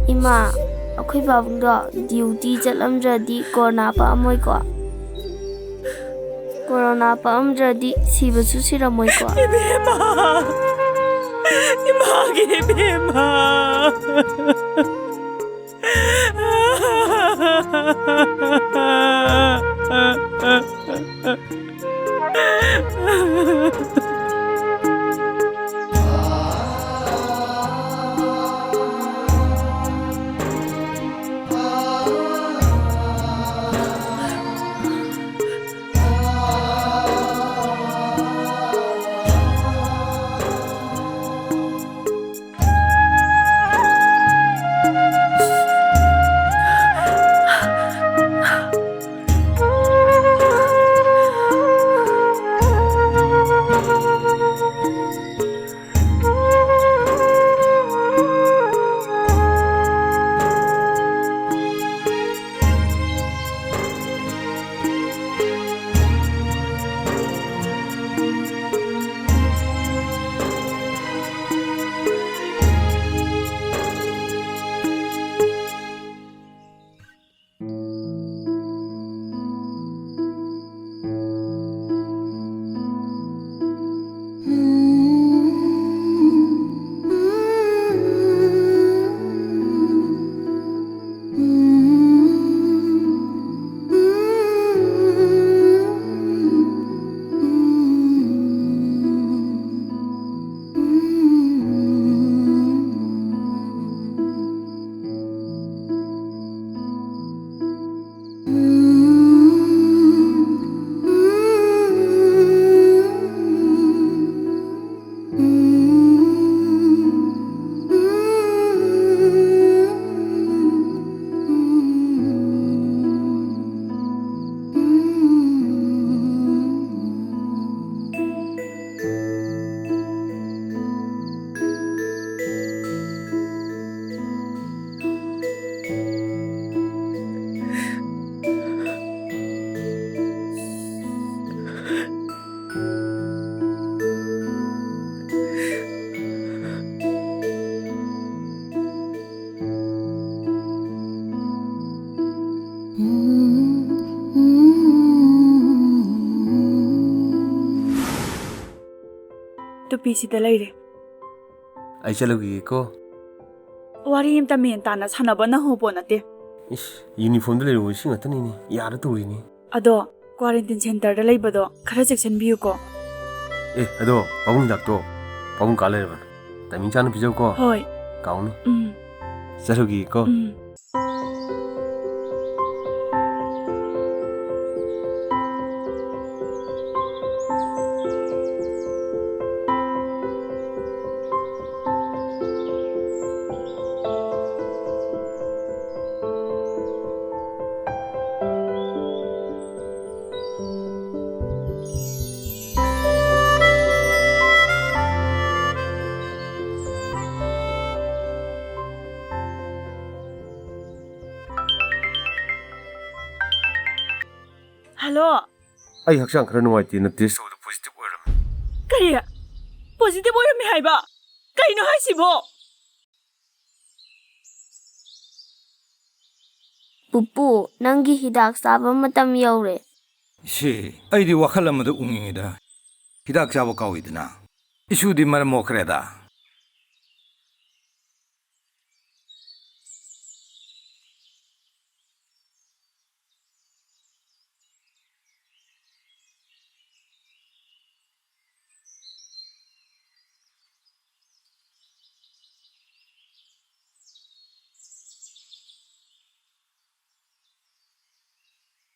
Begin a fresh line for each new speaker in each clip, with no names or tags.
Ima, ako'y babangda duty chalamdradi corona pa amoy ko. Corona pa amdradi sibasu siramoy ko.
Ibema! Imagi Ibema! Tupisida leire.
Ai chalogi ko.
Wari imta men tana sanaba na hobo nate.
Is uniform de leiro singa tani ni yara turi ni.
Ado quarantine center da leibado khara section biu ko.
Ado pabung dakto. Pabung kale ban. Timing chan pijau ko.
Hoi.
Kauni. Chalogi ko.
Hello.
Ai hakchang khara nuwaiti na test do positive oiram.
Kaya positive oiram mi haiba. Kaino haisibo.
Pupu, nangi hidak saba matam yaure.
Si, aidi wakhala madu ungingida. Hidak sabo kawidna. Isu di mar mokreda.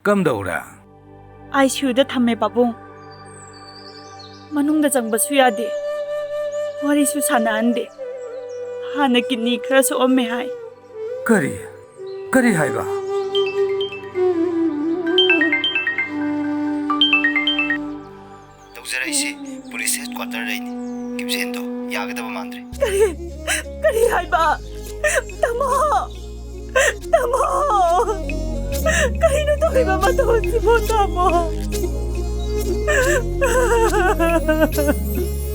Kam daura.
ICU da thamme pabung. Manung da jang basu yade. Wari su sana ande. Hana kidney khara so omme hai.
Kari. Kari haiba.
Tawzaraisi police headquarter raini. Kibsendo yagadaba mandre.
Kari haiba. Tamo. Tamo. Kahino to iba matuhod si mo tamo.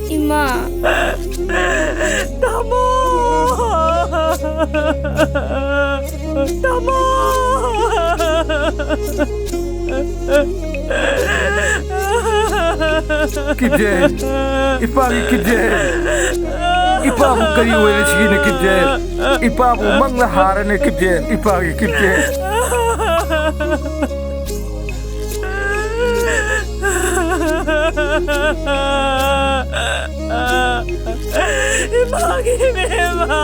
Ima.
Tamo. Tamo.
Kidjen. Ipagi kidjen. Ipabu kari wele chigine kidjen. Ipabu mangla harane kidjen. Ipagi kidjen.
Ipagi mema.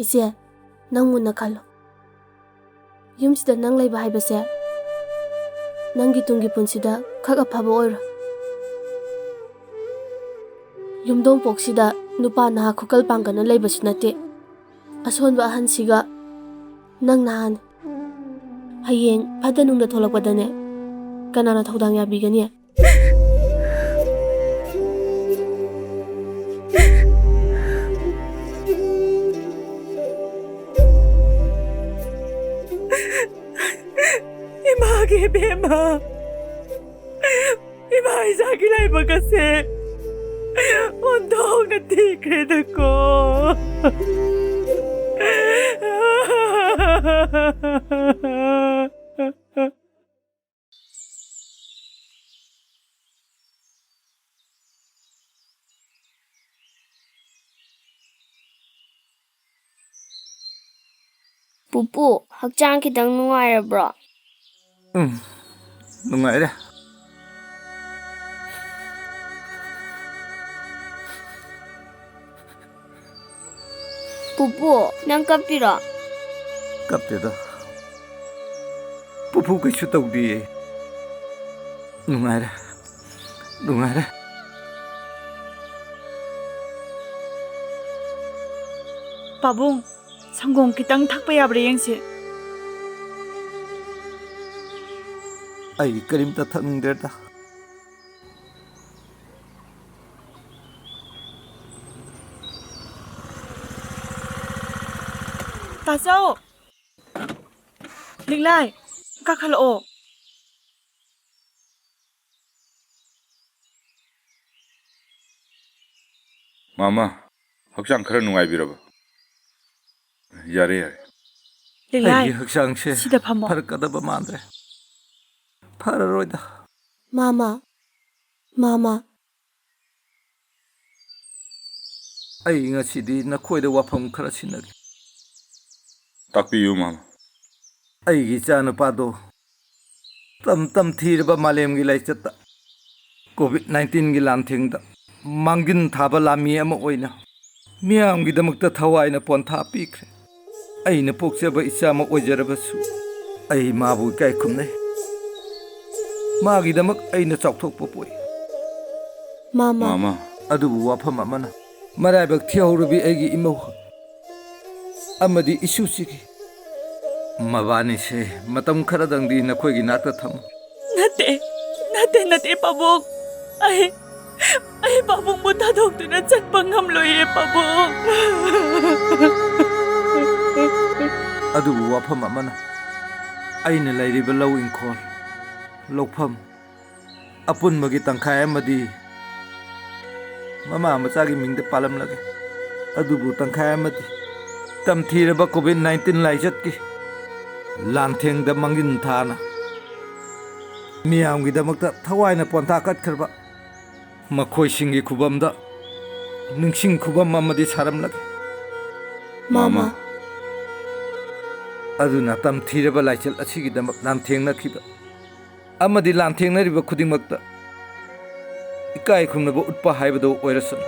Ise, nang muna kalo. Yumsida nang laiba haibase. Nangi tungi punsida khak afaba oira. Yumdong poksida nupa naha khukal pangana laibasu nate. Asonba ahansiga nang nahan. Hayeng padanungda tholakpadane. Kanana thodang yabigani.
Imagi bema. Imai sakilay bagase. Undong na tikred ako.
Pupu, hakchang kitang nungairabra.
Nungaire.
Pupu, nang kapira.
Kapteda. Pupu kaisu tawdi. Nungaire. Nungaire.
Pabung, sanggong kitang thakpa yabra yengse.
Ay kalimta thakningderda.
Tasao. Liglay, kakhaloo.
Mama, hakchang khara nungaibiraba. Yare yare.
Liglay,
Ay hakchangse
sida phamo.
farakadaba mandre. Fararoida.
Mama. Mama.
Ay ngasidi nakoida wafam khara sinagi.
Takpiyu mama.
Ay gicha nupado. Tam thirba malem gi laichata. COVID-19 gi lam thingda. ꯃꯥꯡꯖꯤꯟ ꯊꯥꯕ ꯂꯥꯟꯃꯤ ꯑꯃ ꯑꯣꯏꯅ ꯃꯤꯌꯥꯝꯒꯤꯗꯃꯛꯇ ꯊꯋꯥꯏꯅ ꯄꯣꯟꯊꯥ ꯄꯤꯈ꯭ꯔꯦ ꯑꯩꯅ ꯄꯣꯛꯆꯕ ꯏꯆꯥꯃꯛ ꯑꯣꯏꯖꯔꯕꯁꯨ ꯑꯩ ꯃꯥꯕꯨ ꯏꯀꯥꯏ ꯈꯨꯝꯅꯩ ꯃꯥꯒꯤꯗꯃꯛ ꯑꯩꯅ ꯆꯥꯎꯊꯣꯛꯄ ꯄꯣꯛꯏ
ꯃꯥꯃꯥ
ꯑꯗꯨꯕꯨ ꯋꯥꯐꯝ ꯑꯃꯅ ꯃꯔꯥꯏꯕꯛ ꯊꯤꯍꯧꯔꯕꯤ ꯑꯩꯒꯤ ꯏꯃꯧ ꯑꯃꯗꯤ ꯏꯁꯨꯁꯤꯒꯤ ꯃꯕꯥꯅꯤꯁꯦ ꯃꯇꯝ ꯈꯔꯗꯪꯗꯤ ꯅꯈꯣꯏꯒꯤ ꯅꯥꯛꯇ ꯊꯝꯃꯨ
ꯅꯠꯇꯦ ꯄꯥꯕꯨꯡ ꯑꯩ ꯄꯥꯕꯨꯡꯕꯨ ꯊꯥꯗꯣꯛꯇꯨꯅ ꯆꯠꯄ ꯉꯝꯂꯣꯏꯌꯦ ꯄꯥꯕꯨꯡ
ꯑꯗꯨꯕꯨ ꯋꯥꯐꯝ ꯑꯃꯅ ꯑꯩꯅ ꯂꯩꯔꯤꯕ ꯂꯧ ꯏꯪꯈꯣꯜ ꯂꯧꯐꯝ ꯑꯄꯨꯟꯕꯒꯤ ꯇꯪꯈꯥꯏ ꯑꯃꯗꯤ ꯃꯃꯥ ꯃꯆꯥꯒꯤ ꯃꯤꯡꯗ ꯄꯥꯜꯂꯝꯂꯒꯦ ꯑꯗꯨꯕꯨ ꯇꯪꯈꯥꯏ ꯑꯃꯗꯤ ꯇꯝꯊꯤꯔꯕ COVID-19 ꯂꯥꯏꯆꯠꯀꯤ ꯂꯥꯟꯊꯦꯡꯗ ꯃꯥꯡꯖꯤꯟ ꯊꯥꯅ ꯃꯤꯌꯥꯝꯒꯤꯗꯃꯛꯇ ꯊꯋꯥꯏꯅ ꯄꯣꯟꯊꯥ ꯀꯠꯈ꯭ꯔꯕ ꯃꯈꯣꯏꯁꯤꯡꯒꯤ ꯈꯨꯕꯝꯗ ꯅꯤꯡꯁꯤꯡ ꯈꯨꯕꯝ ꯑꯃꯗꯤ ꯁꯥꯔꯝꯂꯒꯦ
ꯃꯥꯃꯥ
ꯑꯗꯨꯅ ꯇꯝꯊꯤꯔꯕ ꯂꯥꯏꯆꯠ ꯑꯁꯤꯒꯤꯗꯃꯛ ꯂꯥꯟꯊꯦꯡꯅꯈꯤꯕ ꯑꯃꯗꯤ ꯂꯥꯟꯊꯦꯡꯅꯔꯤꯕ ꯈꯨꯗꯤꯡꯃꯛꯇ ꯏꯀꯥꯏ ꯈꯨꯝꯅꯕ ꯎꯠꯄ ꯍꯥꯏꯕꯗꯨ ꯑꯣꯏꯔꯁꯅꯨ